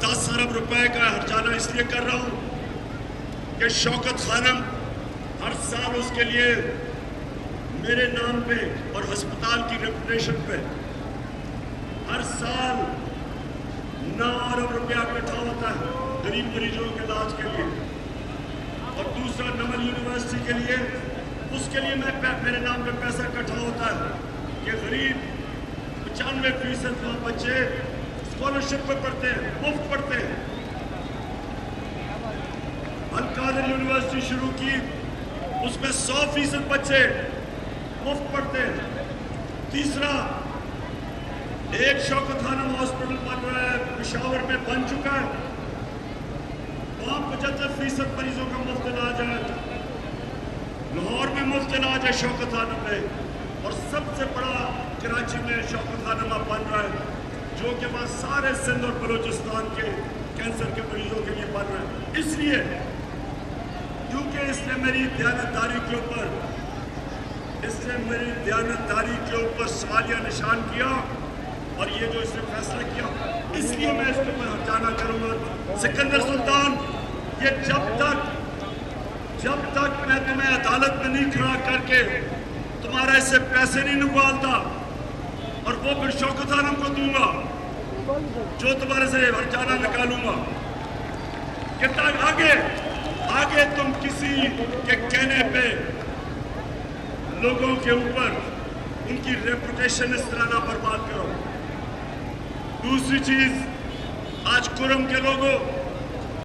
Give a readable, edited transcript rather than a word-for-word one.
10 अरब रुपए का हर्जाना इसलिए कर रहा हूं कि शौकत खानम हर साल उसके लिए मेरे नाम पे और अस्पताल की रेपुटेशन पे हर साल 9 अरब रुपया इकट्ठा होता है गरीब मरीजों के इलाज के लिए। और दूसरा नमल यूनिवर्सिटी के लिए, उसके लिए मेरे नाम पे पैसा इकट्ठा होता है कि गरीब 95% वहाँ बच्चे स्कॉलरशिप पे पढ़ते हैं, मुफ्त पढ़ते हैं। अल-कादिर यूनिवर्सिटी शुरू की, उसमें 100% बच्चे मुफ्त पढ़ते हैं। तीसरा, एक शौकत खानम हॉस्पिटल बन रहा है, पेशावर में बन चुका है, वहाँ 75% मरीजों का मुफ्त इलाज है। लाहौर में मुफ्त इलाज है शौकत खानम में। और सबसे बड़ा कराची में शौकत खानम बन रहा है, जो कि वहाँ सारे सिंध और बलूचिस्तान के कैंसर के मरीजों के लिए बन रहा है। इसलिए क्योंकि इसने मेरी दयानतदारी के ऊपर सवालिया निशान किया और ये जो इसने फैसला किया, इसलिए मैं इसके ऊपर हर्जाना करूंगा। सिकंदर सुल्तान, ये जब तक मैं तुम्हें अदालत में नहीं खड़ा करके तुम्हारा इससे पैसे नहीं निकालता और वो फिर शौकत खानम को दूंगा जो तुम्हारे से हर्जाना निकालूंगा, कि आगे तुम किसी के कहने पे लोगों के ऊपर उनकी रेपुटेशन इस तरह ना बर्बाद करो। दूसरी चीज, आज कुरम के लोगों